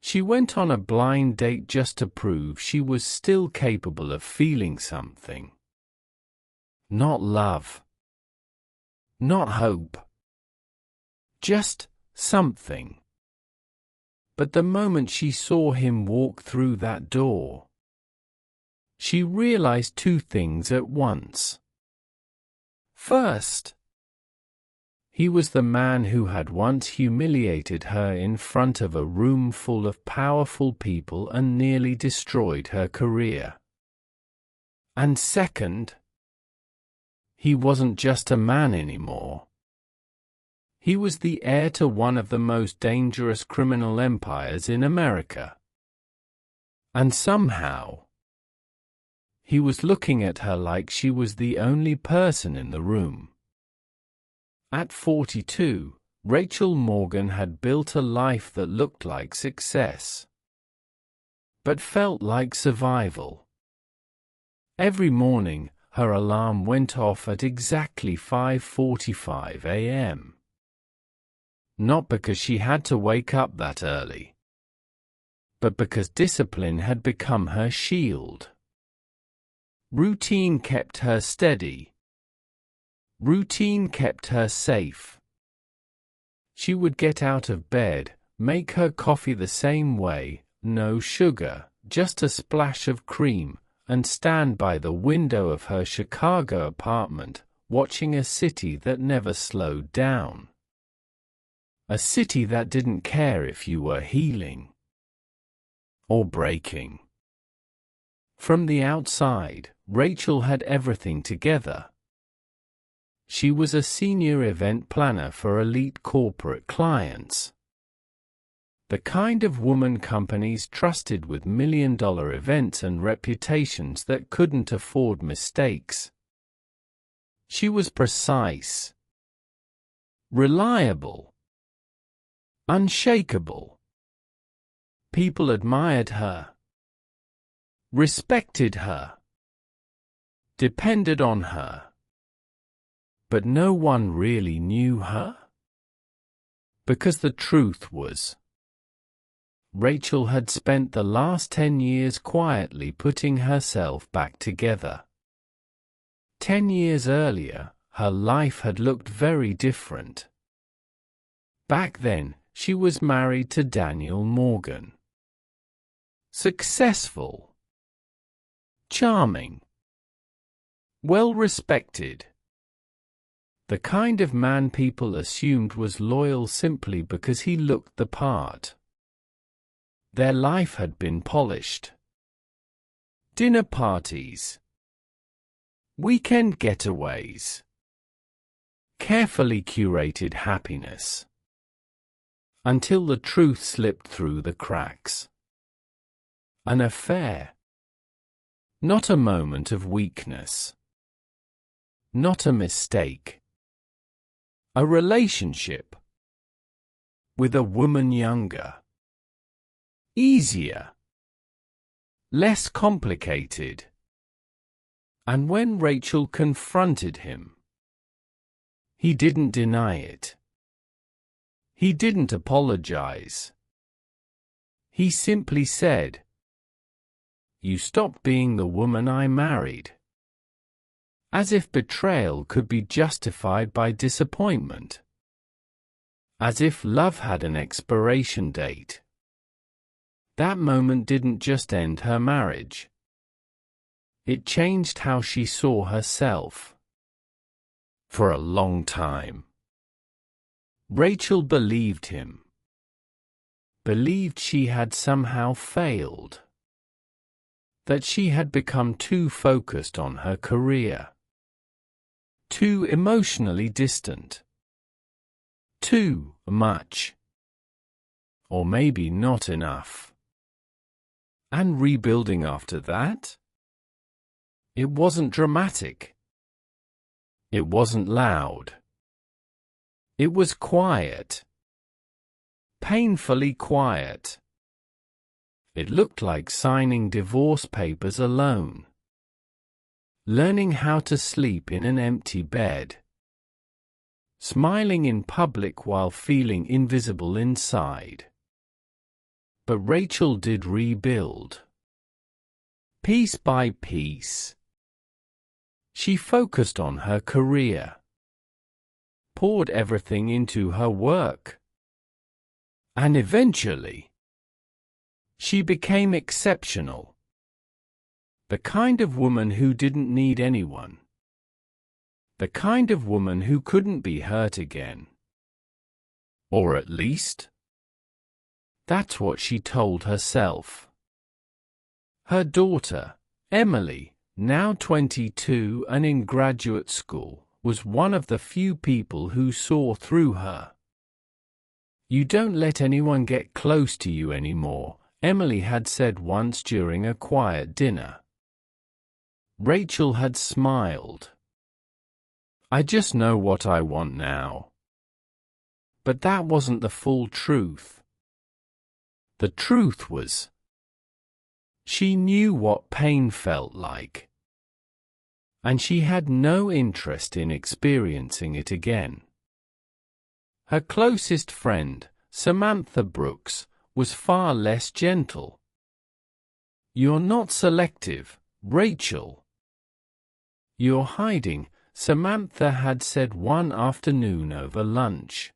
She went on a blind date just to prove she was still capable of feeling something. Not love. Not hope. Just something. But the moment she saw him walk through that door, she realized two things at once. First, he was the man who had once humiliated her in front of a room full of powerful people and nearly destroyed her career. And second, he wasn't just a man anymore. He was the heir to one of the most dangerous criminal empires in America. And somehow, he was looking at her like she was the only person in the room. At 42, Rachel Morgan had built a life that looked like success, but felt like survival. Every morning, her alarm went off at exactly 5:45 a.m. Not because she had to wake up that early, but because discipline had become her shield. Routine kept her steady. Routine kept her safe. She would get out of bed, make her coffee the same way, no sugar, just a splash of cream, and stand by the window of her Chicago apartment, watching a city that never slowed down. A city that didn't care if you were healing or breaking. From the outside, Rachel had everything together. She was a senior event planner for elite corporate clients. The kind of woman companies trusted with million-dollar events and reputations that couldn't afford mistakes. She was precise, reliable, unshakable. People admired her, respected her, depended on her. But no one really knew her? Because the truth was, Rachel had spent the last 10 years quietly putting herself back together. 10 years earlier, her life had looked very different. Back then, she was married to Daniel Morgan. Successful, charming, well-respected. The kind of man people assumed was loyal simply because he looked the part. Their life had been polished. Dinner parties, weekend getaways, carefully curated happiness. Until the truth slipped through the cracks. An affair. Not a moment of weakness. Not a mistake. A relationship. With a woman younger. Easier. Less complicated. And when Rachel confronted him, he didn't deny it. He didn't apologize. He simply said, "You stopped being the woman I married." As if betrayal could be justified by disappointment. As if love had an expiration date. That moment didn't just end her marriage. It changed how she saw herself. For a long time, Rachel believed him. Believed she had somehow failed. That she had become too focused on her career. Too emotionally distant. Too much. Or maybe not enough. And rebuilding after that? It wasn't dramatic. It wasn't loud. It was quiet. Painfully quiet. It looked like signing divorce papers alone. Learning how to sleep in an empty bed. Smiling in public while feeling invisible inside. But Rachel did rebuild. Piece by piece. She focused on her career, poured everything into her work, and eventually, she became exceptional. The kind of woman who didn't need anyone. The kind of woman who couldn't be hurt again. Or at least, that's what she told herself. Her daughter, Emily, now 22 and in graduate school, was one of the few people who saw through her. "You don't let anyone get close to you anymore," Emily had said once during a quiet dinner. Rachel had smiled. "I just know what I want now." But that wasn't the full truth. The truth was, she knew what pain felt like, and she had no interest in experiencing it again. Her closest friend, Samantha Brooks, was far less gentle. "You're not selective, Rachel. You're hiding," Samantha had said one afternoon over lunch.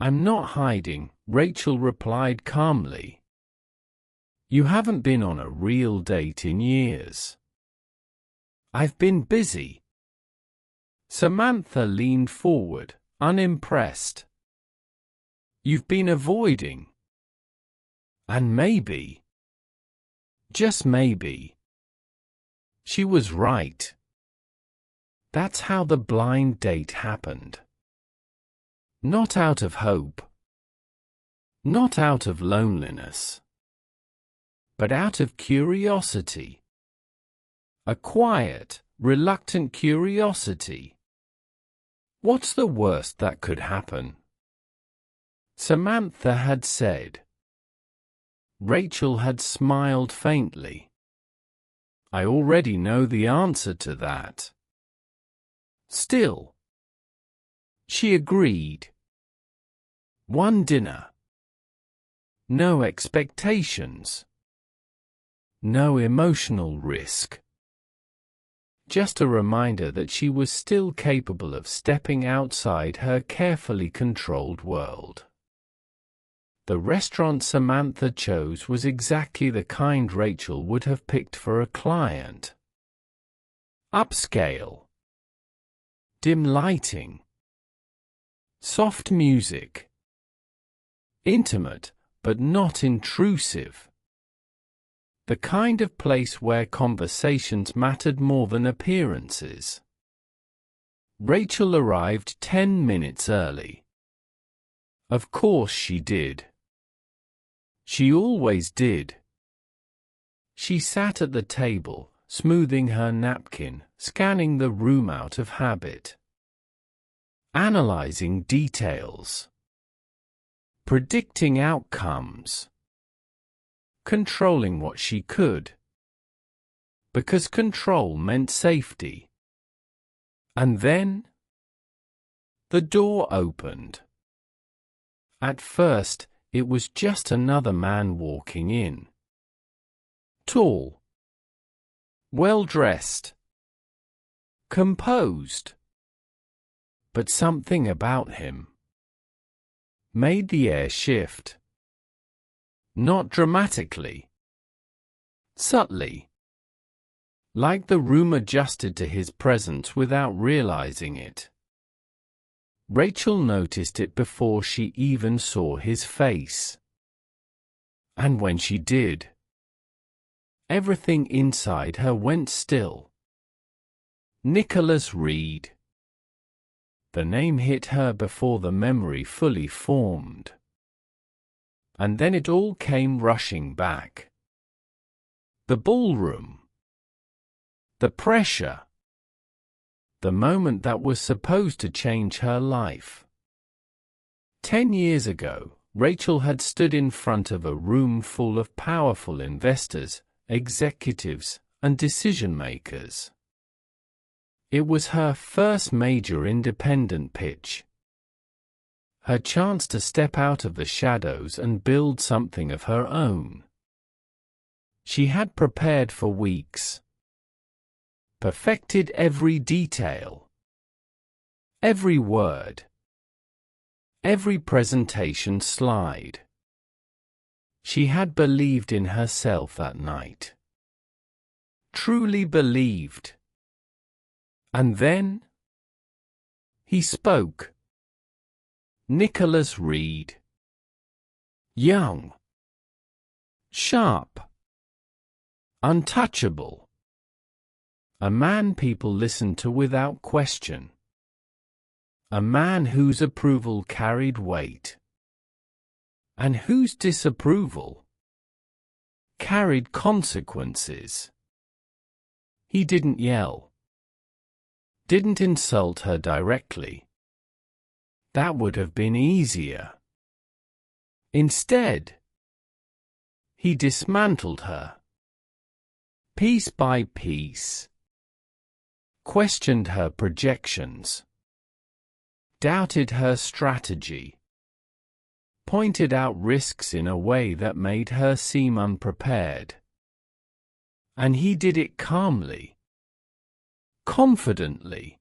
"I'm not hiding," Rachel replied calmly. "You haven't been on a real date in years." "I've been busy." Samantha leaned forward, unimpressed. "You've been avoiding. And maybe, just maybe, she was right. That's how the blind date happened. Not out of hope. Not out of loneliness. But out of curiosity. A quiet, reluctant curiosity. What's the worst that could happen?" Samantha had said. Rachel had smiled faintly. "I already know the answer to that." Still, she agreed. One dinner. No expectations. No emotional risk. Just a reminder that she was still capable of stepping outside her carefully controlled world. The restaurant Samantha chose was exactly the kind Rachel would have picked for a client. Upscale. Dim lighting. Soft music. Intimate, but not intrusive. The kind of place where conversations mattered more than appearances. Rachel arrived 10 minutes early. Of course she did. She always did. She sat at the table, smoothing her napkin, scanning the room out of habit. Analyzing details. Predicting outcomes. Controlling what she could. Because control meant safety. And then, the door opened. At first, it was just another man walking in. Tall. Well-dressed. Composed. But something about him made the air shift. Not dramatically. Subtly. Like the room adjusted to his presence without realizing it. Rachel noticed it before she even saw his face. And when she did, everything inside her went still. Nicholas Reed. The name hit her before the memory fully formed. And then it all came rushing back. The ballroom. The pressure. The moment that was supposed to change her life. 10 years ago, Rachel had stood in front of a room full of powerful investors, executives, and decision-makers. It was her first major independent pitch. Her chance to step out of the shadows and build something of her own. She had prepared for weeks. Perfected every detail. Every word. Every presentation slide. She had believed in herself that night. Truly believed. And then he spoke. Nicholas Reed. Young. Sharp. Untouchable. A man people listened to without question. A man whose approval carried weight. And whose disapproval carried consequences. He didn't yell. Didn't insult her directly. That would have been easier. Instead, he dismantled her. Piece by piece. Questioned her projections. Doubted her strategy. Pointed out risks in a way that made her seem unprepared. And he did it calmly. Confidently.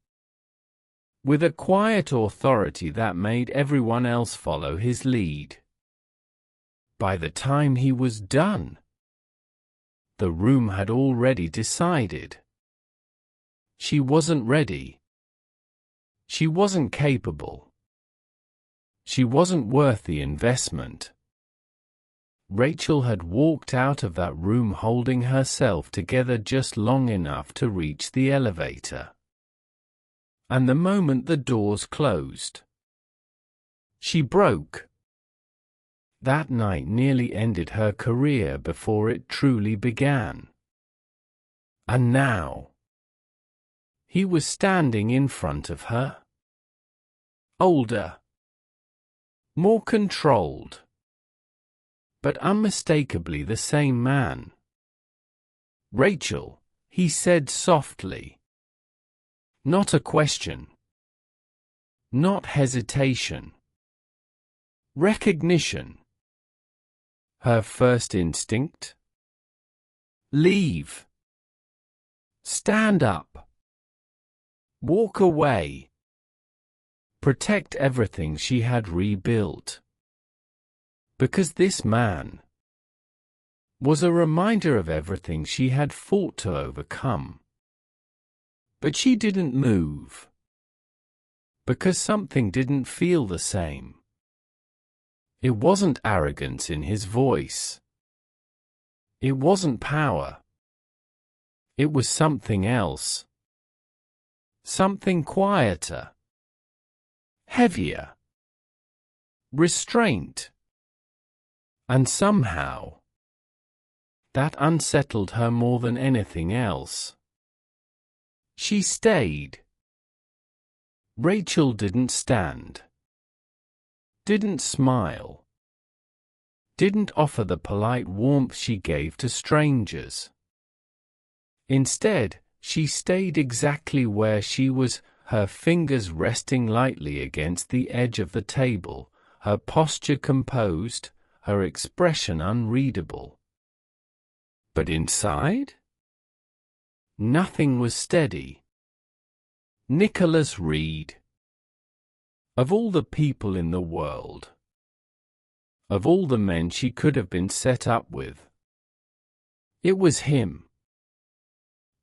With a quiet authority that made everyone else follow his lead. By the time he was done, the room had already decided. She wasn't ready. She wasn't capable. She wasn't worth the investment. Rachel had walked out of that room holding herself together just long enough to reach the elevator. And the moment the doors closed, she broke. That night nearly ended her career before it truly began. And now, he was standing in front of her. Older. More controlled. But unmistakably the same man. Rachel, he said softly. Not a question. Not hesitation. Recognition. Her first instinct? Leave. Stand up. Walk away. Protect everything she had rebuilt. Because this man was a reminder of everything she had fought to overcome. But she didn't move. Because something didn't feel the same. It wasn't arrogance in his voice. It wasn't power. It was something else. Something quieter. Heavier. Restraint. And somehow, that unsettled her more than anything else. She stayed. Rachel didn't stand. Didn't smile. Didn't offer the polite warmth she gave to strangers. Instead, she stayed exactly where she was, her fingers resting lightly against the edge of the table, her posture composed, her expression unreadable. But inside? Nothing was steady. Nicholas Reed. Of all the people in the world, of all the men she could have been set up with, it was him.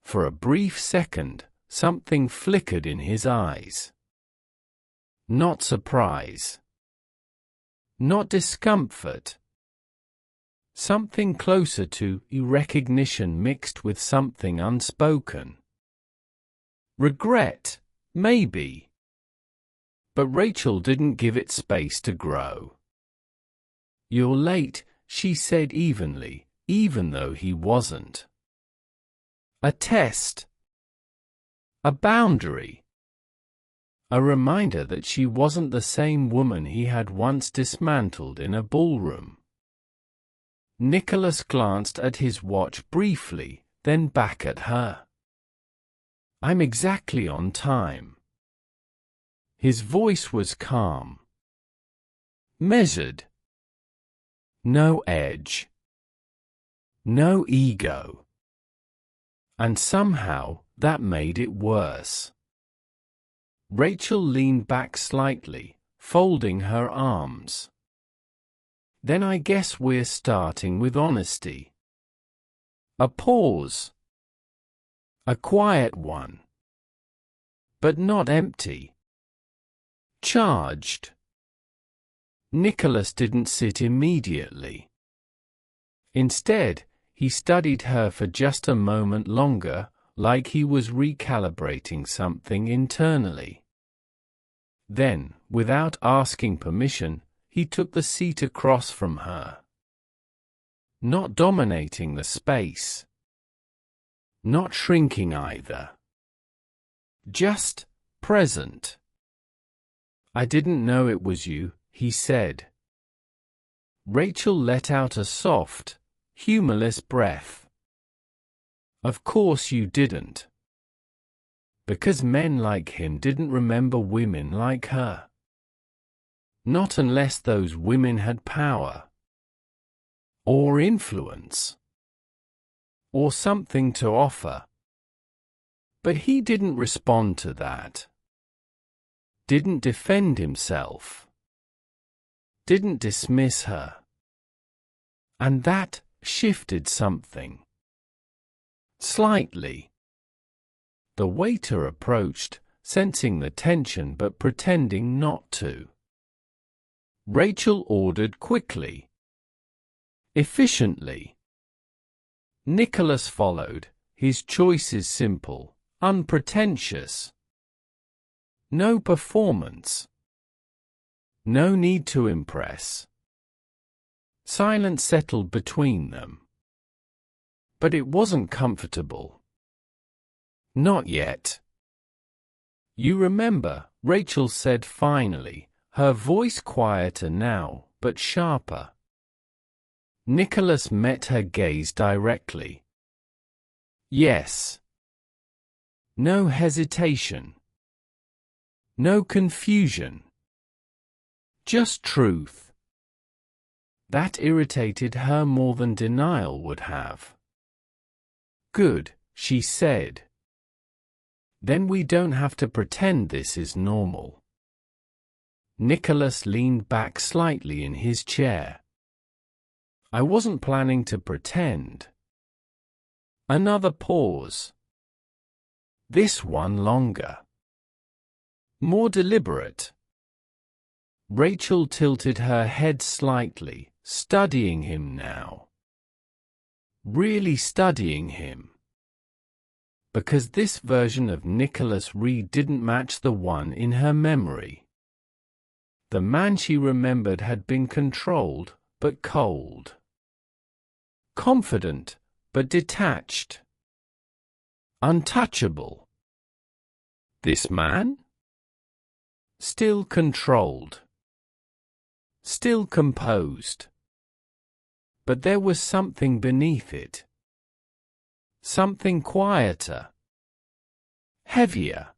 For a brief second, something flickered in his eyes. Not surprise. Not discomfort. Something closer to recognition mixed with something unspoken. Regret, maybe. But Rachel didn't give it space to grow. You're late, she said evenly, even though he wasn't. A test. A boundary. A reminder that she wasn't the same woman he had once dismantled in a ballroom. Nicholas glanced at his watch briefly, then back at her. I'm exactly on time. His voice was calm. Measured. No edge. No ego. And somehow, that made it worse. Rachel leaned back slightly, folding her arms. Then I guess we're starting with honesty. A pause. A quiet one. But not empty. Charged. Nicholas didn't sit immediately. Instead, he studied her for just a moment longer, like he was recalibrating something internally. Then, without asking permission, he took the seat across from her. Not dominating the space. Not shrinking either. Just present. I didn't know it was you, he said. Rachel let out a soft, humorless breath. Of course you didn't. Because men like him didn't remember women like her. Not unless those women had power. Or influence. Or something to offer. But he didn't respond to that. Didn't defend himself. Didn't dismiss her. And that shifted something. Slightly. The waiter approached, sensing the tension but pretending not to. Rachel ordered quickly. Efficiently. Nicholas followed, his choices simple, unpretentious. No performance. No need to impress. Silence settled between them. But it wasn't comfortable. Not yet. You remember, Rachel said finally, her voice quieter now, but sharper. Nicholas met her gaze directly. Yes. No hesitation. No confusion. Just truth. That irritated her more than denial would have. Good, she said. Then we don't have to pretend this is normal. Nicholas leaned back slightly in his chair. I wasn't planning to pretend. Another pause. This one longer. More deliberate. Rachel tilted her head slightly, studying him now. Really studying him. Because this version of Nicholas Reed didn't match the one in her memory. The man she remembered had been controlled, but cold. Confident, but detached. Untouchable. This man? Still controlled. Still composed. But there was something beneath it. Something quieter. Heavier.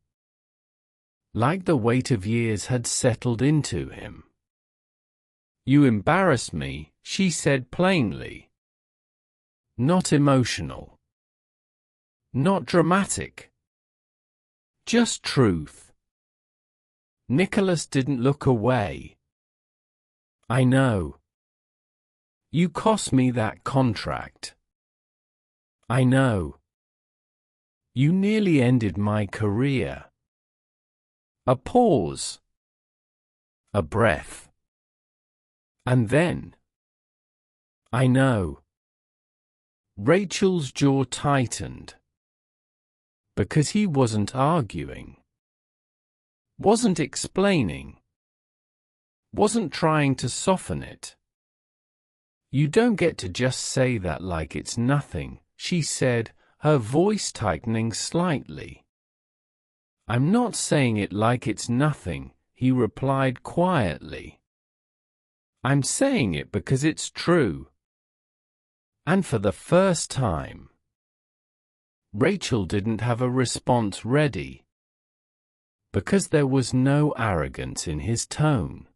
Like the weight of years had settled into him. You embarrass me, she said plainly. Not emotional. Not dramatic. Just truth. Nicholas didn't look away. I know. You cost me that contract. I know. You nearly ended my career. A pause. A breath. And then. I know. Rachel's jaw tightened. Because he wasn't arguing. Wasn't explaining. Wasn't trying to soften it. You don't get to just say that like it's nothing, she said, her voice tightening slightly. I'm not saying it like it's nothing, he replied quietly. I'm saying it because it's true. And for the first time. Rachel didn't have a response ready. Because there was no arrogance in his tone.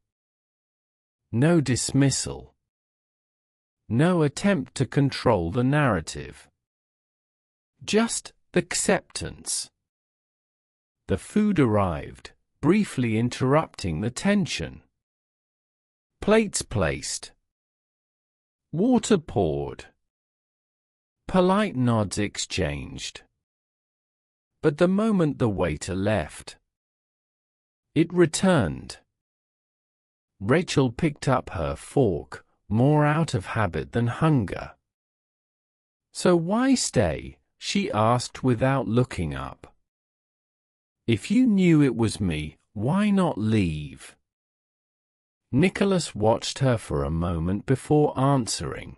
No dismissal. No attempt to control the narrative. Just acceptance. The food arrived, briefly interrupting the tension. Plates placed. Water poured. Polite nods exchanged. But the moment the waiter left, it returned. Rachel picked up her fork, more out of habit than hunger. "So why stay?" she asked without looking up. "If you knew it was me, why not leave?" Nicholas watched her for a moment before answering.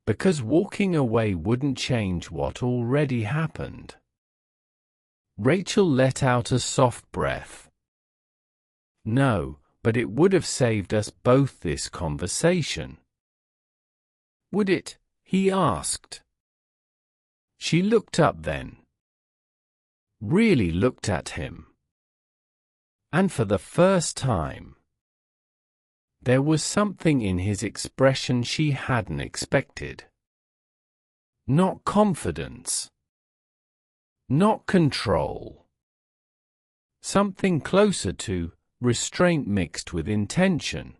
Because walking away wouldn't change what already happened. Rachel let out a soft breath. "No, but it would have saved us both this conversation." "Would it?" he asked. She looked up then. Really looked at him. And for the first time, there was something in his expression she hadn't expected. Not confidence. Not control. Something closer to restraint mixed with intention.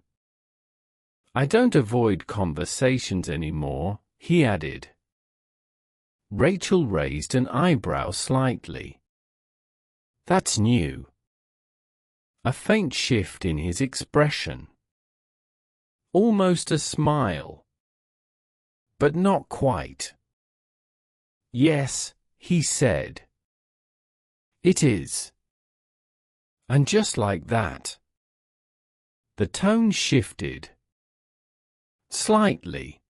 "I don't avoid conversations anymore," he added. Rachel raised an eyebrow slightly. "That's new." A faint shift in his expression. Almost a smile. But not quite. "Yes," he said. "It is." And just like that, the tone shifted. Slightly.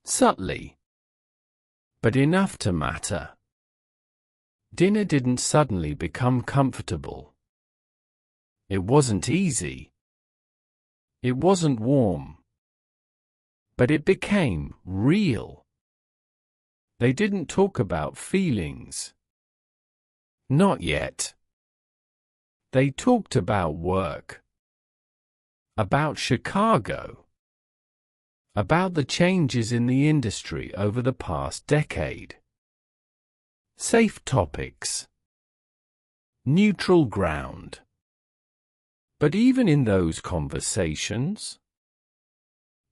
Subtly. But enough to matter. Dinner didn't suddenly become comfortable. It wasn't easy. It wasn't warm. But it became real. They didn't talk about feelings. Not yet. They talked about work. About Chicago. About the changes in the industry over the past decade. Safe topics. Neutral ground. But even in those conversations,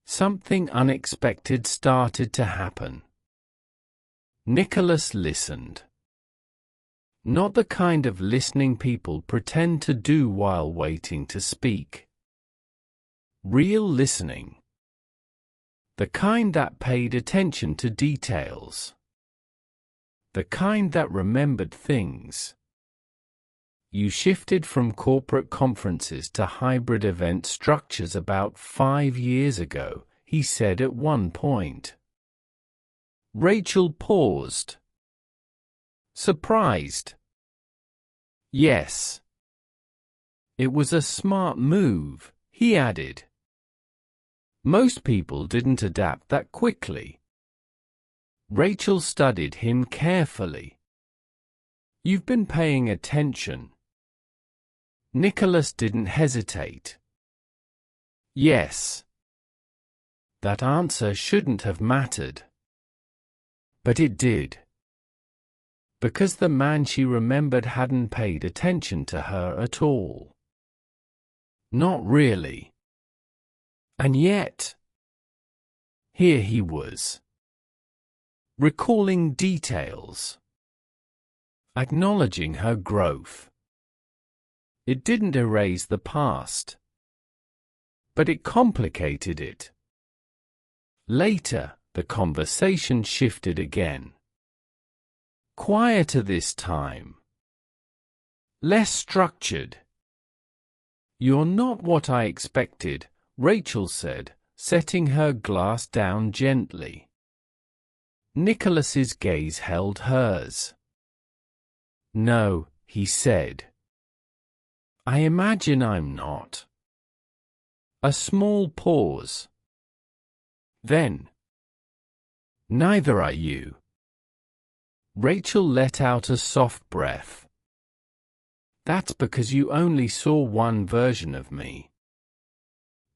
something unexpected started to happen. Nicholas listened. Not the kind of listening people pretend to do while waiting to speak. Real listening. The kind that paid attention to details. The kind that remembered things. "You shifted from corporate conferences to hybrid event structures about 5 years ago," he said at one point. Rachel paused. Surprised. "Yes. It was a smart move," he added. "Most people didn't adapt that quickly." Rachel studied him carefully. "You've been paying attention." Nicholas didn't hesitate. "Yes." That answer shouldn't have mattered. But it did. Because the man she remembered hadn't paid attention to her at all. Not really. And yet, here he was. Recalling details. Acknowledging her growth. It didn't erase the past. But it complicated it. Later, the conversation shifted again. Quieter this time. Less structured. "You're not what I expected," Rachel said, setting her glass down gently. Nicholas's gaze held hers. "No," he said. "I imagine I'm not." A small pause. Then, "Neither are you." Rachel let out a soft breath. "That's because you only saw one version of me."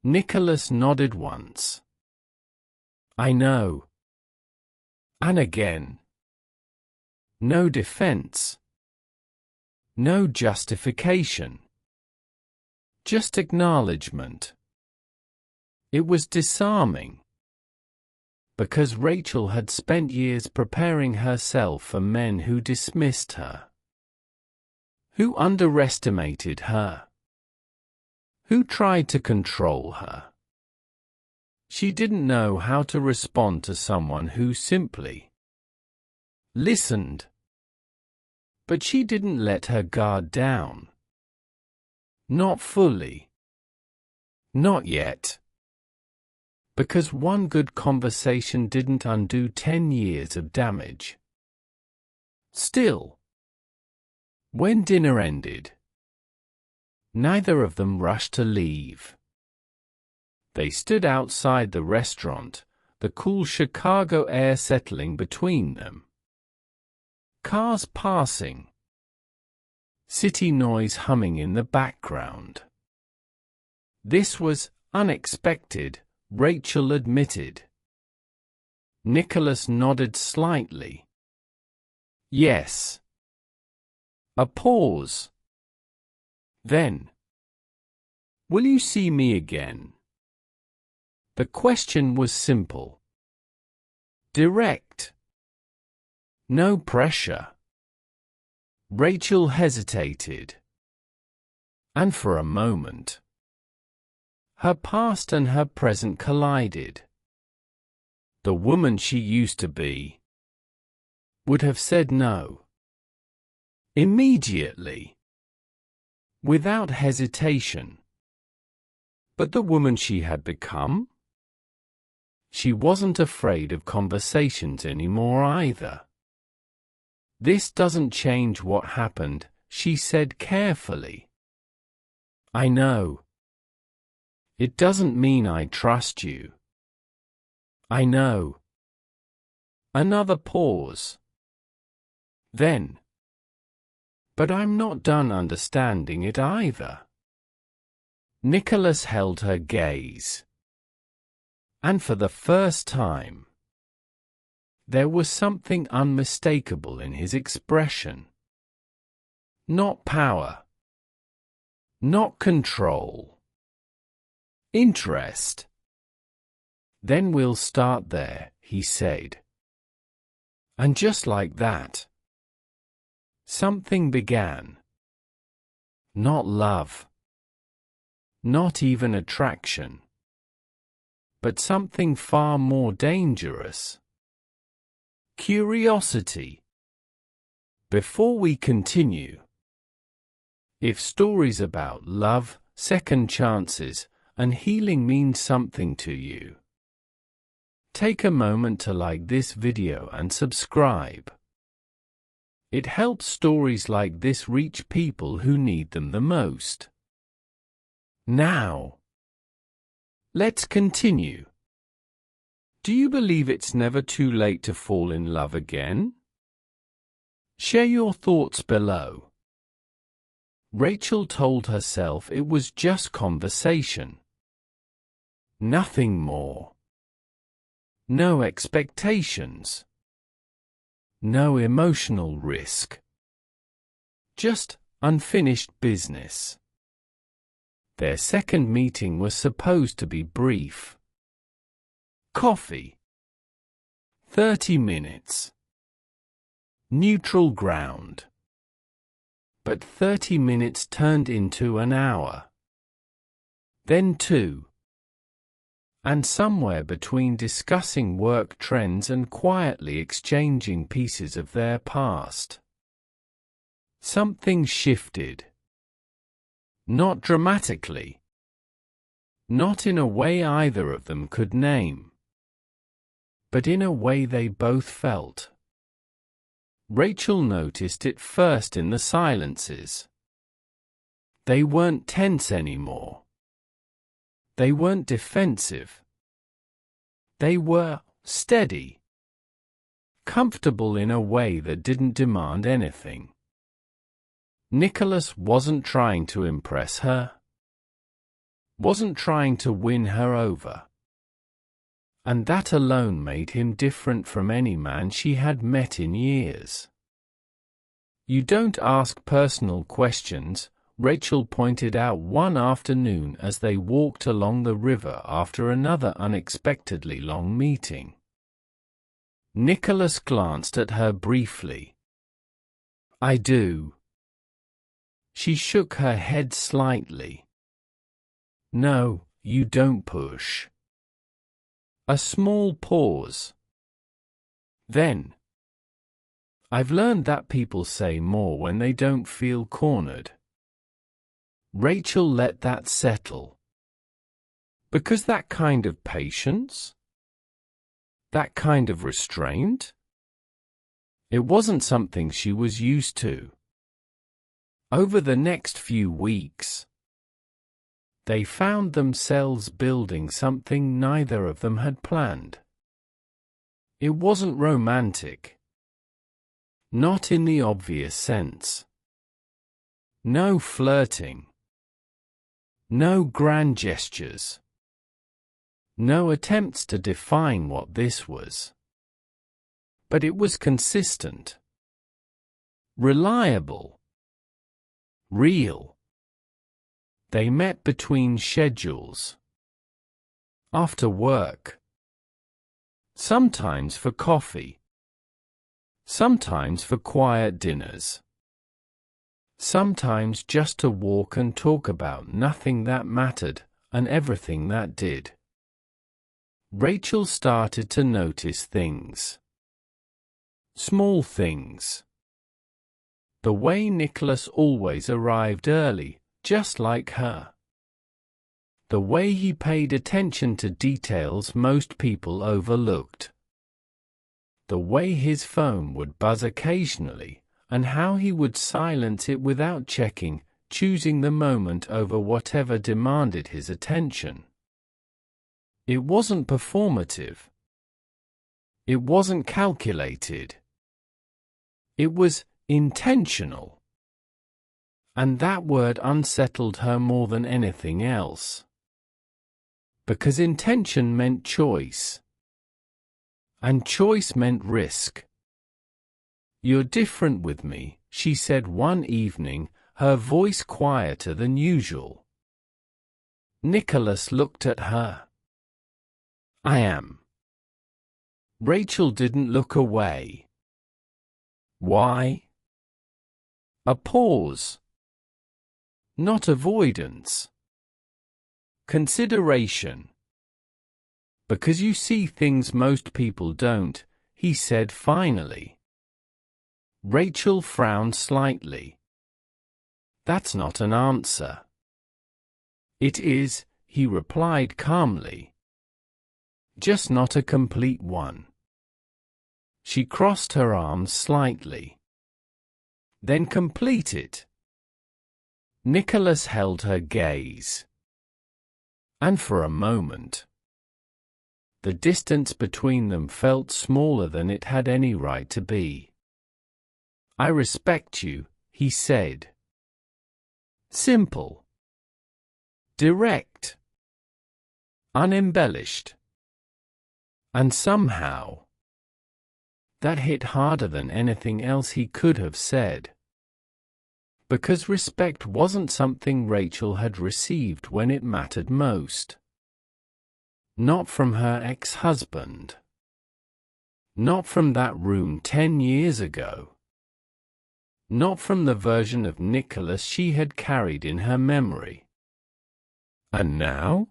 Nicholas nodded once. I know. And again. No defense. No justification. Just acknowledgement. It was disarming. Because Rachel had spent years preparing herself for men who dismissed her, who underestimated her, who tried to control her. She didn't know how to respond to someone who simply listened. But she didn't let her guard down. Not fully. Not yet. Because one good conversation didn't undo 10 years of damage. Still, when dinner ended, neither of them rushed to leave. They stood outside the restaurant, the cool Chicago air settling between them. Cars passing. City noise humming in the background. This was unexpected, Rachel admitted. Nicholas nodded slightly. Yes. A pause. Then, will you see me again? The question was simple. Direct. No pressure. Rachel hesitated. And for a moment, her past and her present collided. The woman she used to be would have said no. Immediately. Without hesitation. But the woman she had become? She wasn't afraid of conversations anymore either. This doesn't change what happened, she said carefully. I know. It doesn't mean I trust you. I know. Another pause. Then. But I'm not done understanding it either. Nicholas held her gaze. And for the first time, there was something unmistakable in his expression. Not power. Not control. Interest. Then we'll start there, he said. And just like that, something began. Not love. Not even attraction. But something far more dangerous. Curiosity. Before we continue, if stories about love, second chances, and healing mean something to you, take a moment to like this video and subscribe. It helps stories like this reach people who need them the most. Now, let's continue. Do you believe it's never too late to fall in love again? Share your thoughts below. Rachel told herself it was just conversation. Nothing more. No expectations. No emotional risk. Just unfinished business. Their second meeting was supposed to be brief. Coffee. 30 minutes. Neutral ground. But 30 minutes turned into an hour. Then 2. And somewhere between discussing work trends and quietly exchanging pieces of their past, something shifted. Not dramatically. Not in a way either of them could name. But in a way they both felt. Rachel noticed it first in the silences. They weren't tense anymore. They weren't defensive. They were steady. Comfortable in a way that didn't demand anything. Nicholas wasn't trying to impress her. wasn't trying to win her over. And that alone made him different from any man she had met in years. "You don't ask personal questions," Rachel pointed out one afternoon as they walked along the river after another unexpectedly long meeting. Nicholas glanced at her briefly. "I do." She shook her head slightly. "No, you don't push." A small pause. Then, "I've learned that people say more when they don't feel cornered." Rachel let that settle. Because that kind of patience? That kind of restraint? It wasn't something she was used to. Over the next few weeks, they found themselves building something neither of them had planned. It wasn't romantic. Not in the obvious sense. No flirting. No grand gestures. No attempts to define what this was. But it was consistent. Reliable. Real. They met between schedules. After work. Sometimes for coffee. Sometimes for quiet dinners. Sometimes just to walk and talk about nothing that mattered, and everything that did. Rachel started to notice things. Small things. The way Nicholas always arrived early, just like her. The way he paid attention to details most people overlooked. The way his phone would buzz occasionally, and how he would silence it without checking, choosing the moment over whatever demanded his attention. It wasn't performative. It wasn't calculated. It was intentional. And that word unsettled her more than anything else. Because intention meant choice. And choice meant risk. "You're different with me," she said one evening, her voice quieter than usual. Nicholas looked at her. "I am." Rachel didn't look away. Why? A pause. Not avoidance. Consideration. "Because you see things most people don't," he said finally. Rachel frowned slightly. "That's not an answer." "It is," he replied calmly. "Just not a complete one." She crossed her arms slightly. "Then complete it." Nicholas held her gaze. And for a moment, the distance between them felt smaller than it had any right to be. "I respect you," he said. Simple. Direct. Unembellished. And somehow, that hit harder than anything else he could have said. Because respect wasn't something Rachel had received when it mattered most. Not from her ex-husband. Not from that room 10 years ago. Not from the version of Nicholas she had carried in her memory. And now?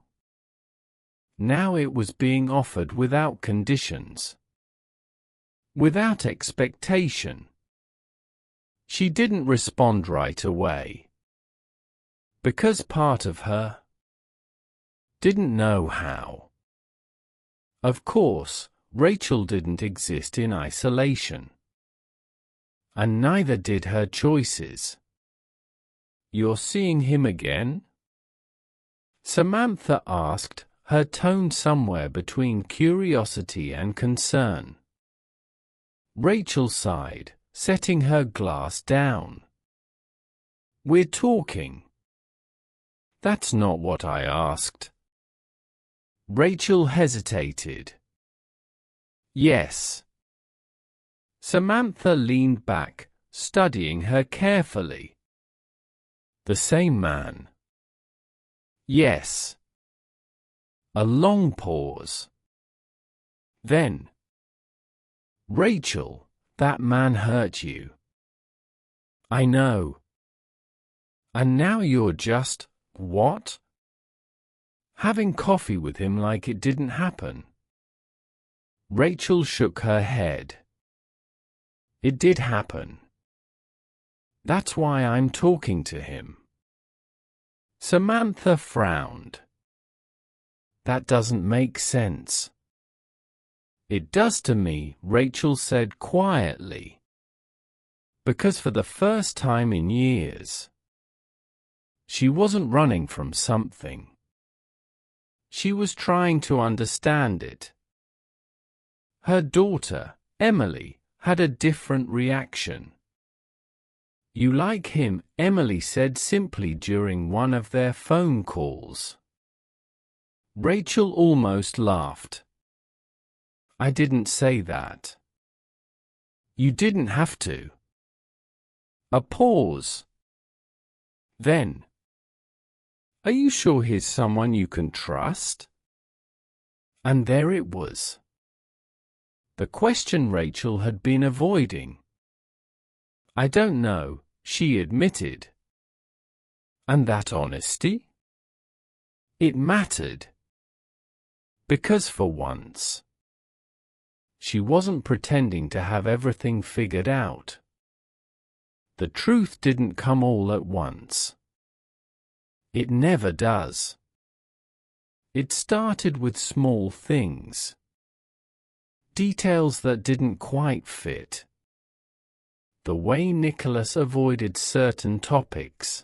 Now it was being offered without conditions. Without expectation. She didn't respond right away. Because part of her didn't know how. Of course, Rachel didn't exist in isolation. And neither did her choices. "You're seeing him again?" Samantha asked, her tone somewhere between curiosity and concern. Rachel sighed, setting her glass down. "We're talking." That's not what I asked. Rachel hesitated. Yes. Samantha leaned back, studying her carefully. The same man. Yes. A long pause. Then. Rachel, that man hurt you. I know. And now you're just, what? Having coffee with him like it didn't happen. Rachel shook her head. It did happen. That's why I'm talking to him. Samantha frowned. That doesn't make sense. It does to me, Rachel said quietly. Because for the first time in years, she wasn't running from something. She was trying to understand it. Her daughter, Emily, had a different reaction. You like him, Emily said simply during one of their phone calls. Rachel almost laughed. I didn't say that. You didn't have to. A pause. Then. Are you sure he's someone you can trust? And there it was. The question Rachel had been avoiding. I don't know, she admitted. And that honesty? It mattered. Because for once, she wasn't pretending to have everything figured out. The truth didn't come all at once. It never does. It started with small things. Details that didn't quite fit. The way Nicholas avoided certain topics.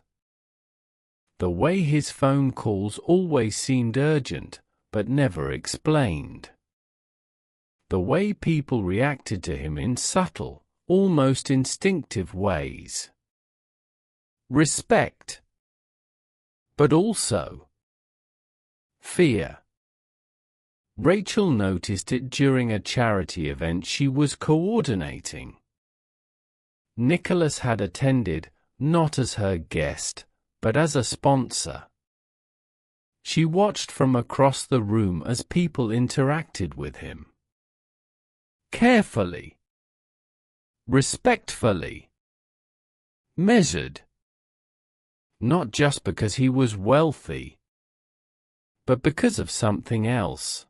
The way his phone calls always seemed urgent, but never explained. The way people reacted to him in subtle, almost instinctive ways. Respect. But also fear. Rachel noticed it during a charity event she was coordinating. Nicholas had attended, not as her guest, but as a sponsor. She watched from across the room as people interacted with him. Carefully. Respectfully. Measured. Not just because he was wealthy, but because of something else.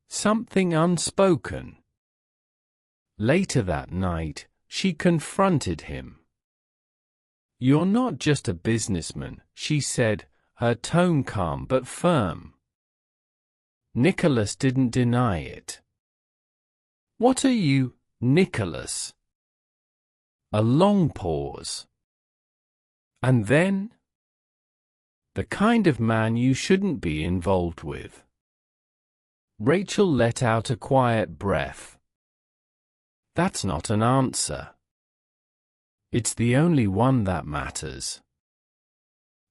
Something unspoken. Later that night, she confronted him. You're not just a businessman, she said, her tone calm but firm. Nicholas didn't deny it. What are you, Nicholas? A long pause. And then? The kind of man you shouldn't be involved with. Rachel let out a quiet breath. That's not an answer. It's the only one that matters.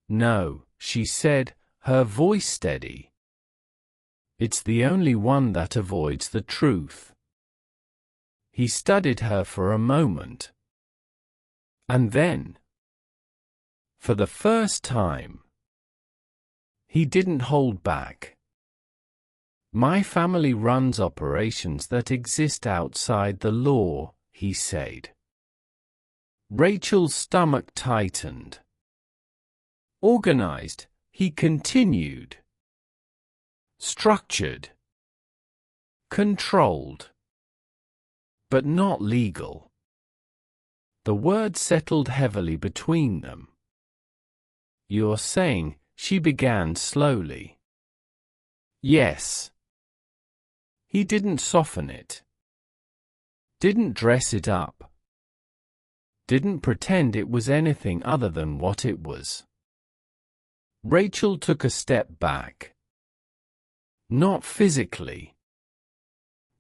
No, she said, her voice steady. It's the only one that avoids the truth. He studied her for a moment. And then, for the first time, he didn't hold back. My family runs operations that exist outside the law, he said. Rachel's stomach tightened. Organized, he continued. Structured. Controlled. But not legal. The word settled heavily between them. You're saying, she began slowly. Yes. He didn't soften it. Didn't dress it up. Didn't pretend it was anything other than what it was. Rachel took a step back. Not physically,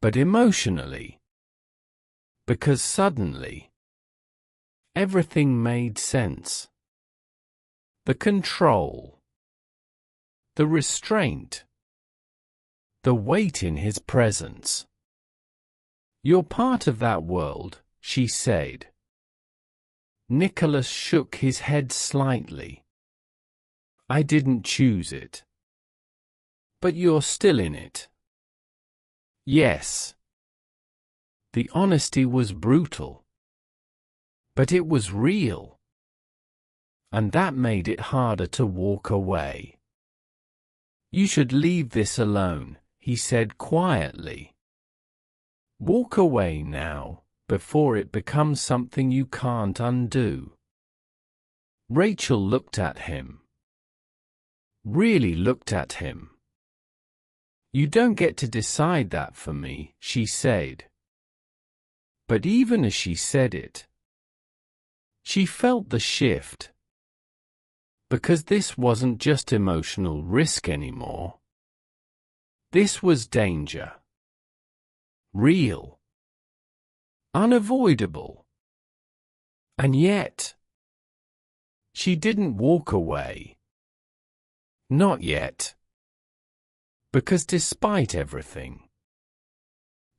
but emotionally. Because suddenly, everything made sense. The control. The restraint. The weight in his presence. "You're part of that world," she said. Nicholas shook his head slightly. "I didn't choose it." "But you're still in it." "Yes." The honesty was brutal. But it was real. And that made it harder to walk away. "You should leave this alone," he said quietly. "Walk away now, before it becomes something you can't undo." Rachel looked at him. Really looked at him. "You don't get to decide that for me," she said. But even as she said it, she felt the shift. Because this wasn't just emotional risk anymore. This was danger. Real. Unavoidable. And yet, she didn't walk away. Not yet. Because despite everything,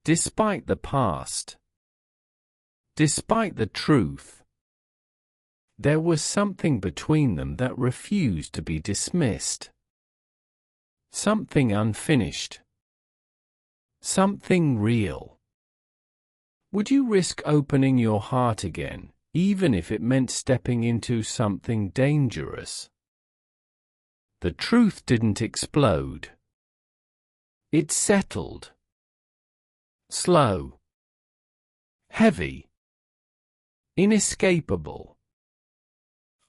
despite the past, despite the truth, there was something between them that refused to be dismissed. Something unfinished. Something real. Would you risk opening your heart again, even if it meant stepping into something dangerous? The truth didn't explode. It settled. Slow. Heavy. Inescapable.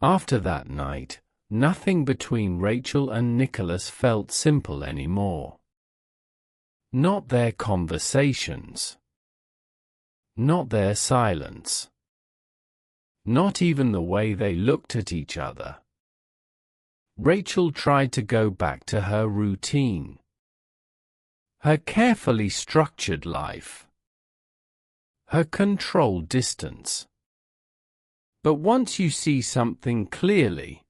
After that night, nothing between Rachel and Nicholas felt simple anymore. Not their conversations. Not their silence. Not even the way they looked at each other. Rachel tried to go back to her routine. Her carefully structured life. Her controlled distance. But once you see something clearly,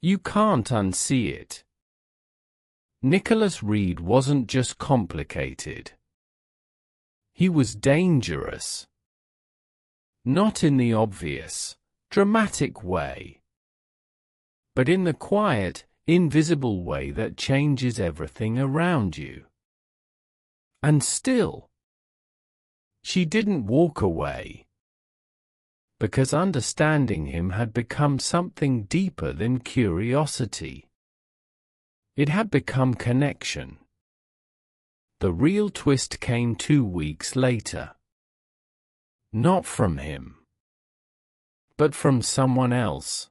you can't unsee it. Nicholas Reed wasn't just complicated. He was dangerous. Not in the obvious, dramatic way, but in the quiet, invisible way that changes everything around you. And still, she didn't walk away. Because understanding him had become something deeper than curiosity. It had become connection. The real twist came 2 weeks later. Not from him, but from someone else.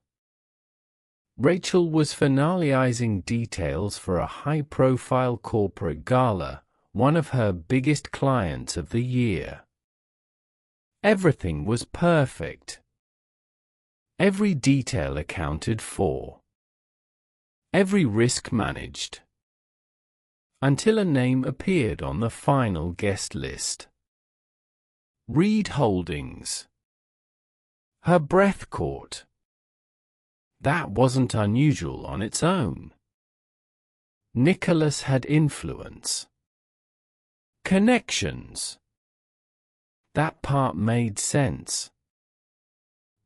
Rachel was finalizing details for a high-profile corporate gala, one of her biggest clients of the year. Everything was perfect. Every detail accounted for. Every risk managed. Until a name appeared on the final guest list. Reed Holdings. Her breath caught. That wasn't unusual on its own. Nicholas had influence. Connections. That part made sense.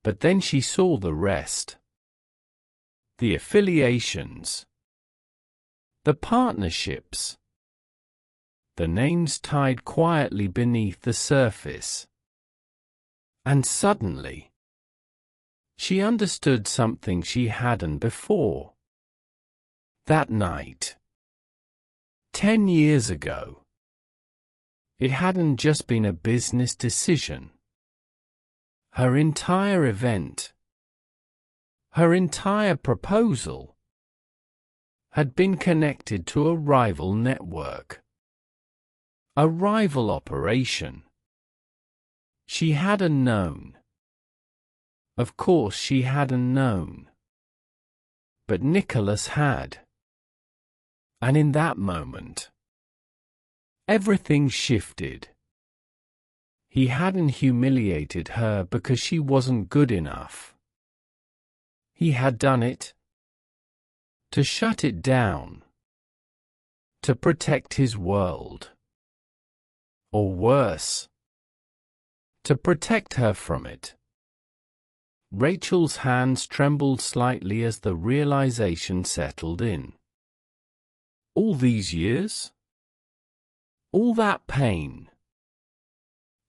But then she saw the rest. The affiliations. The partnerships. The names tied quietly beneath the surface. And suddenly, she understood something she hadn't before. That night, 10 years ago, it hadn't just been a business decision. Her entire event, her entire proposal, had been connected to a rival network. A rival operation. She hadn't known. Of course she hadn't known. But Nicholas had. And in that moment, everything shifted. He hadn't humiliated her because she wasn't good enough. He had done it. To shut it down. To protect his world. Or worse. To protect her from it. Rachel's hands trembled slightly as the realization settled in. All these years? All that pain?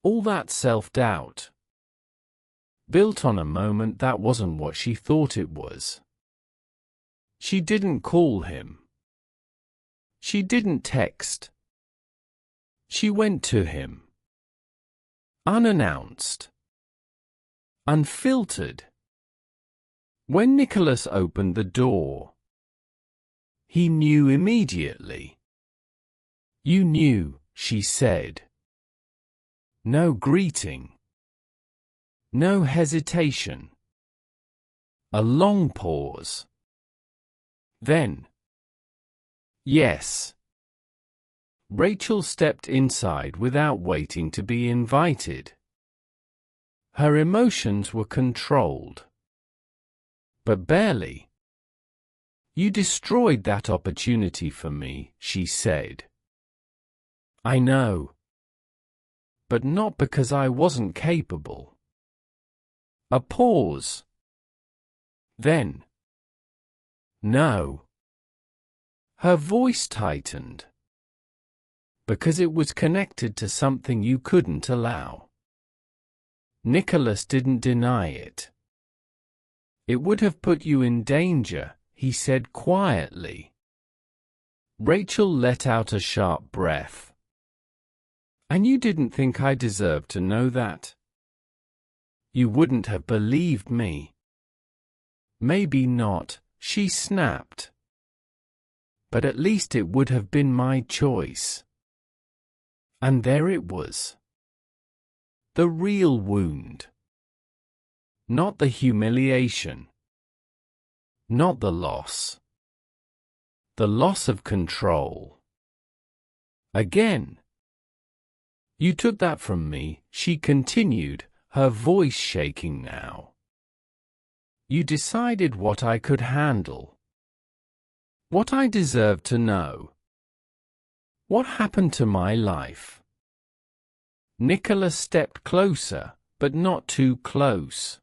All that self-doubt? Built on a moment that wasn't what she thought it was. She didn't call him. She didn't text. She went to him. Unannounced. Unfiltered. When Nicholas opened the door, he knew immediately. "You knew," she said. No greeting. No hesitation. A long pause. Then, "Yes." Rachel stepped inside without waiting to be invited. Her emotions were controlled. But barely. "You destroyed that opportunity for me," she said. "I know. But not because I wasn't capable." A pause. Then, "No." Her voice tightened. "Because it was connected to something you couldn't allow." Nicholas didn't deny it. "It would have put you in danger," he said quietly. Rachel let out a sharp breath. "And you didn't think I deserved to know that? You wouldn't have believed me." "Maybe not," she snapped. "But at least it would have been my choice." And there it was. The real wound. Not the humiliation. Not the loss. The loss of control. Again. "You took that from me," she continued, her voice shaking now. "You decided what I could handle. What I deserved to know. What happened to my life." Nicholas stepped closer, but not too close.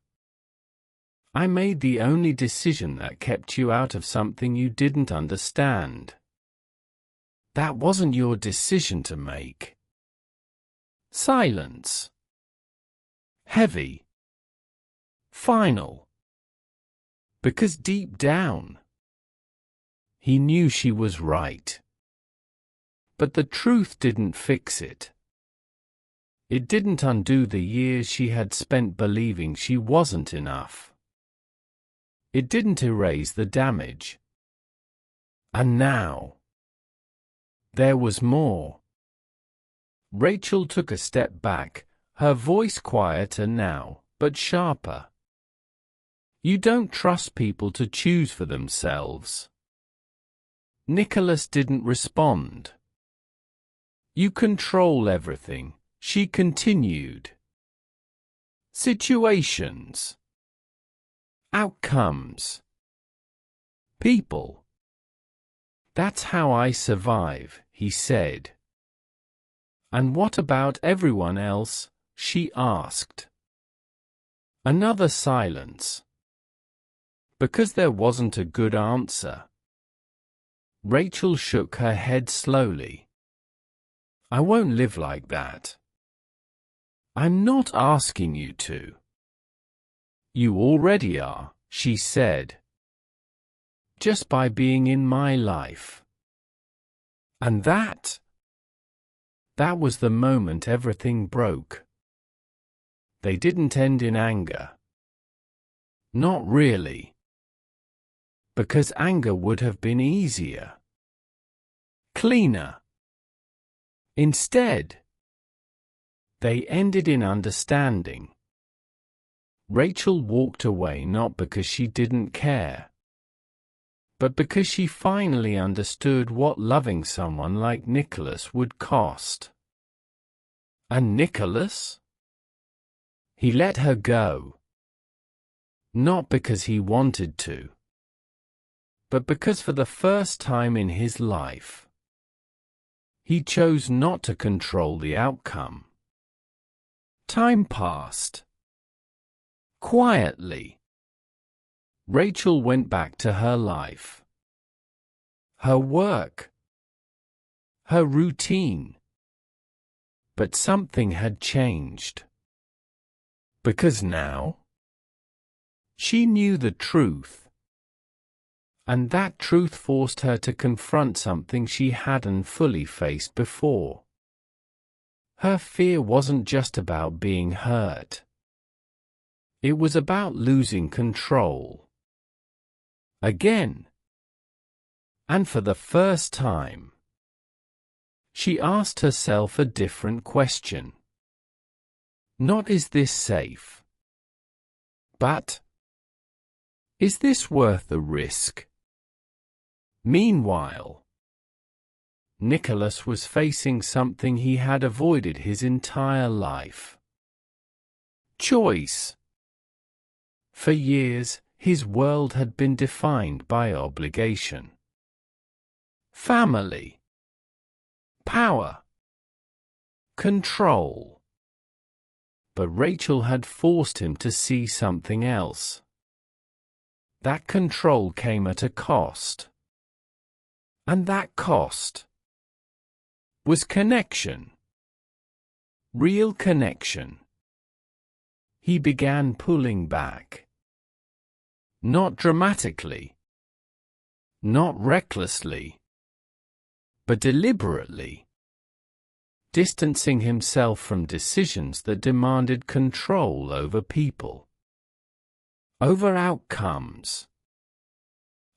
"I made the only decision that kept you out of something you didn't understand. That wasn't your decision to make." Silence. Heavy. Final. Because deep down, he knew she was right. But the truth didn't fix it. It didn't undo the years she had spent believing she wasn't enough. It didn't erase the damage. And now, there was more. Rachel took a step back, her voice quieter now, but sharper. "You don't trust people to choose for themselves." Nicholas didn't respond. "You control everything," she continued. "Situations. Outcomes. People. That's how I survive," he said. "And what about everyone else?" she asked. Another silence. Because there wasn't a good answer. Rachel shook her head slowly. "I won't live like that. I'm not asking you to." "You already are," she said. "Just by being in my life." And that was the moment everything broke. They didn't end in anger. Not really. Because anger would have been easier. Cleaner. Instead, they ended in understanding. Rachel walked away not because she didn't care, but because she finally understood what loving someone like Nicholas would cost. And Nicholas? He let her go. Not because he wanted to, but because for the first time in his life, he chose not to control the outcome. Time passed. Quietly, Rachel went back to her life, her work, her routine. But something had changed. Because now, she knew the truth. And that truth forced her to confront something she hadn't fully faced before. Her fear wasn't just about being hurt. It was about losing control. Again. And for the first time, she asked herself a different question. Not is this safe? But, is this worth the risk? Meanwhile, Nicholas was facing something he had avoided his entire life. Choice. For years, his world had been defined by obligation. Family. Power. Control. But Rachel had forced him to see something else. That control came at a cost. And that cost was connection. Real connection. He began pulling back. Not dramatically. Not recklessly. But deliberately. Distancing himself from decisions that demanded control over people. Over outcomes.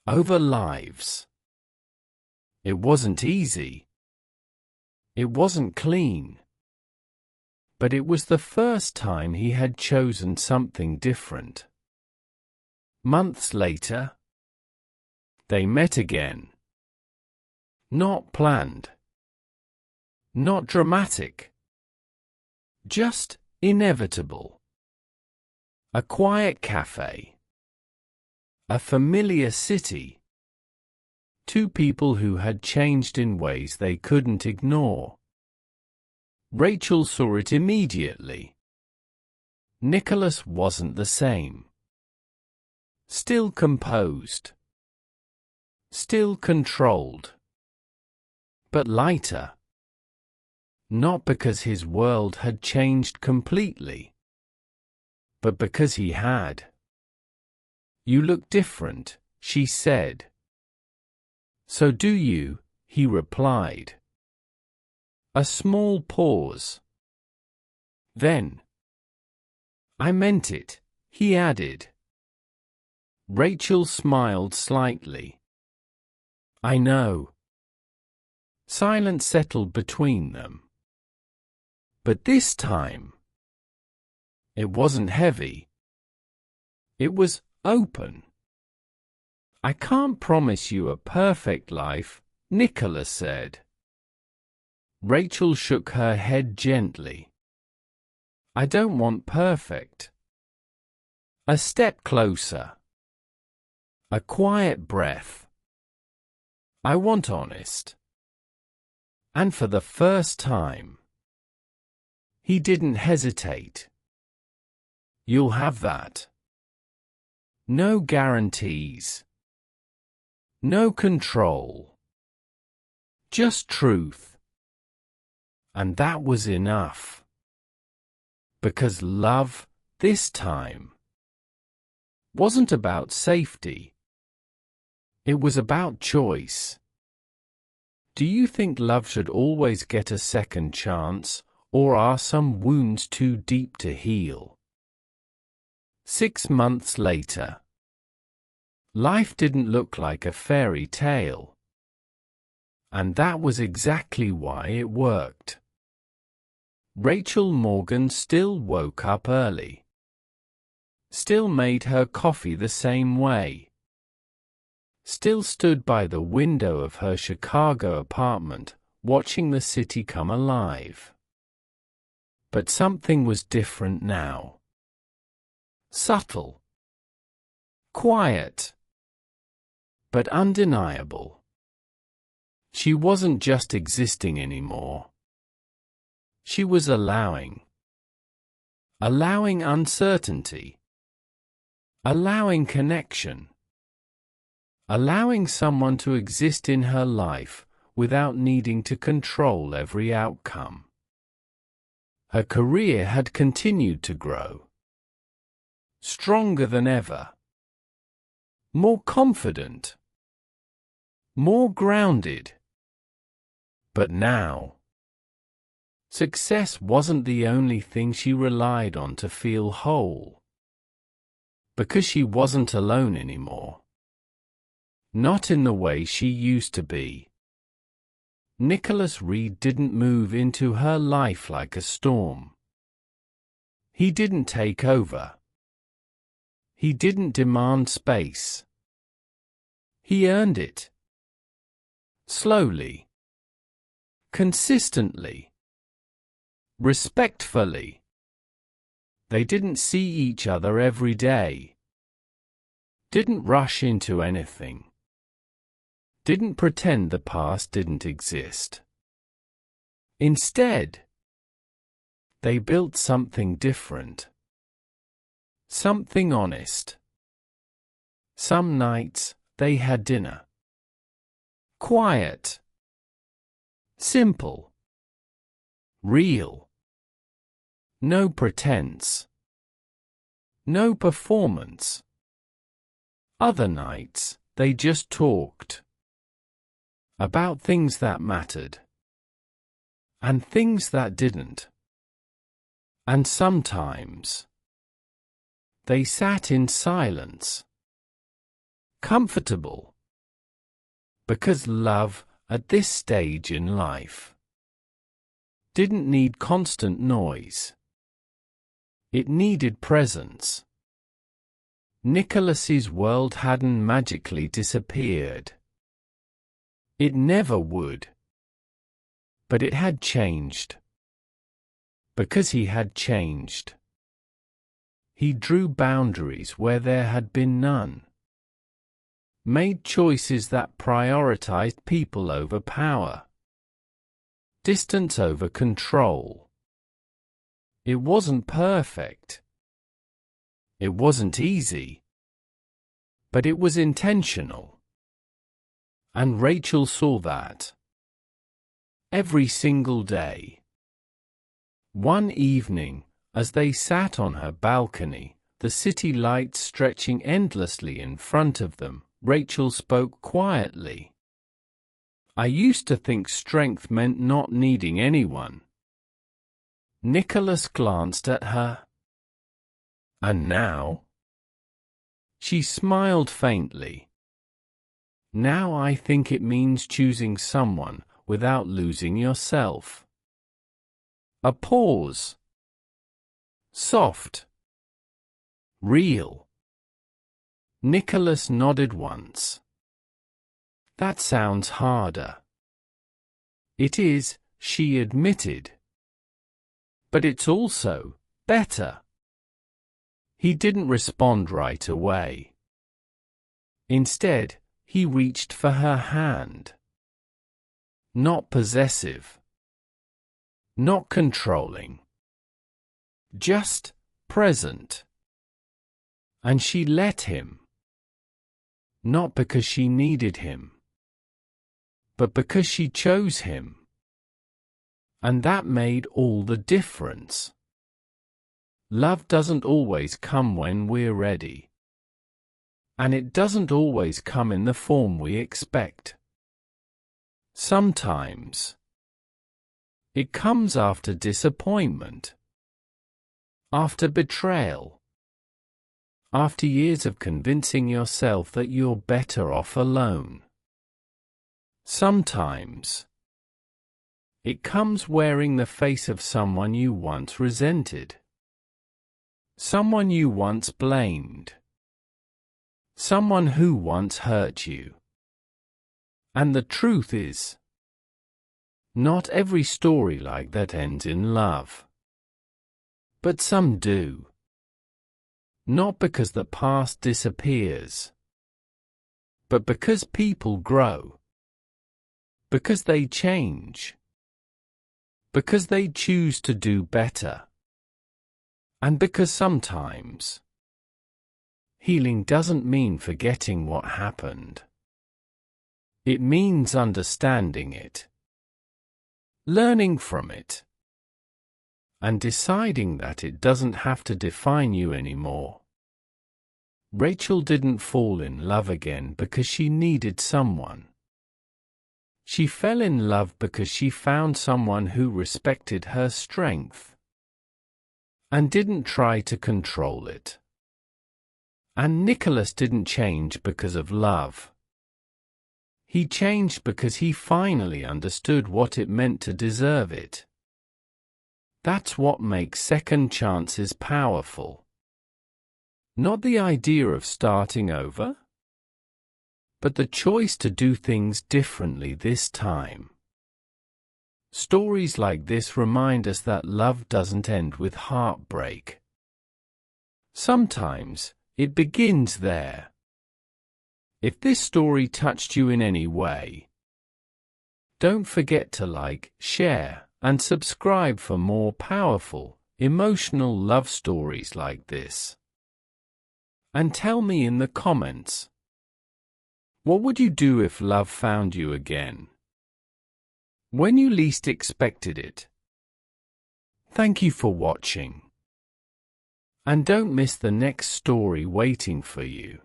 Over lives. It wasn't easy. It wasn't clean. But it was the first time he had chosen something different. Months later, they met again. Not planned. Not dramatic. Just inevitable. A quiet cafe. A familiar city. Two people who had changed in ways they couldn't ignore. Rachel saw it immediately. Nicholas wasn't the same. Still composed. Still controlled. But lighter. Not because his world had changed completely, but because he had. You look different, she said. So do you, he replied. A small pause. Then, I meant it, he added. Rachel smiled slightly. I know. Silence settled between them. But this time, it wasn't heavy. It was open. I can't promise you a perfect life, Nicholas said. Rachel shook her head gently. I don't want perfect. A step closer. A quiet breath. I want honest. And for the first time, he didn't hesitate. You'll have that. No guarantees. No control. Just truth. And that was enough. Because love, this time, wasn't about safety. It was about choice. Do you think love should always get a second chance, or are some wounds too deep to heal? 6 months later. Life didn't look like a fairy tale. And that was exactly why it worked. Rachel Morgan still woke up early. Still made her coffee the same way. Still stood by the window of her Chicago apartment, watching the city come alive. But something was different now. Subtle. Quiet, but undeniable. She wasn't just existing anymore. She was allowing uncertainty, allowing connection, allowing someone to exist in her life without needing to control every outcome. Her career had continued to grow. Stronger than ever. More confident. More grounded. But now, success wasn't the only thing she relied on to feel whole. Because she wasn't alone anymore. Not in the way she used to be. Nicholas Reed didn't move into her life like a storm. He didn't take over. He didn't demand space. He earned it. Slowly. Consistently. Respectfully. They didn't see each other every day. Didn't rush into anything. Didn't pretend the past didn't exist. Instead, they built something different. Something honest. Some nights, they had dinner. Quiet. Simple. Real. No pretense. No performance. Other nights, they just talked. About things that mattered. And things that didn't. And sometimes, they sat in silence. Comfortable. Because love, at this stage in life, didn't need constant noise. It needed presence. Nicholas's world hadn't magically disappeared. It never would. But it had changed. Because he had changed. He drew boundaries where there had been none. Made choices that prioritized people over power. Distance over control. It wasn't perfect. It wasn't easy. But it was intentional. And Rachel saw that. Every single day. One evening, as they sat on her balcony, the city lights stretching endlessly in front of them, Rachel spoke quietly. I used to think strength meant not needing anyone. Nicholas glanced at her. And now? She smiled faintly. Now I think it means choosing someone without losing yourself. A pause. Soft. Real. Nicholas nodded once. That sounds harder. It is, she admitted. But it's also better. He didn't respond right away. Instead, he reached for her hand. Not possessive. Not controlling. Just present. And she let him. Not because she needed him. But because she chose him. And that made all the difference. Love doesn't always come when we're ready. And it doesn't always come in the form we expect. Sometimes, it comes after disappointment. After betrayal. After years of convincing yourself that you're better off alone. Sometimes, it comes wearing the face of someone you once resented. Someone you once blamed. Someone who once hurt you. And the truth is, not every story like that ends in love. But some do. Not because the past disappears, but because people grow. Because they change. Because they choose to do better. And because sometimes healing doesn't mean forgetting what happened. It means understanding it, learning from it, and deciding that it doesn't have to define you anymore. Rachel didn't fall in love again because she needed someone. She fell in love because she found someone who respected her strength and didn't try to control it. And Nicholas didn't change because of love. He changed because he finally understood what it meant to deserve it. That's what makes second chances powerful. Not the idea of starting over, but the choice to do things differently this time. Stories like this remind us that love doesn't end with heartbreak. Sometimes, it begins there. If this story touched you in any way, don't forget to like, share, and subscribe for more powerful, emotional love stories like this. And tell me in the comments, what would you do if love found you again? When you least expected it. Thank you for watching. And don't miss the next story waiting for you.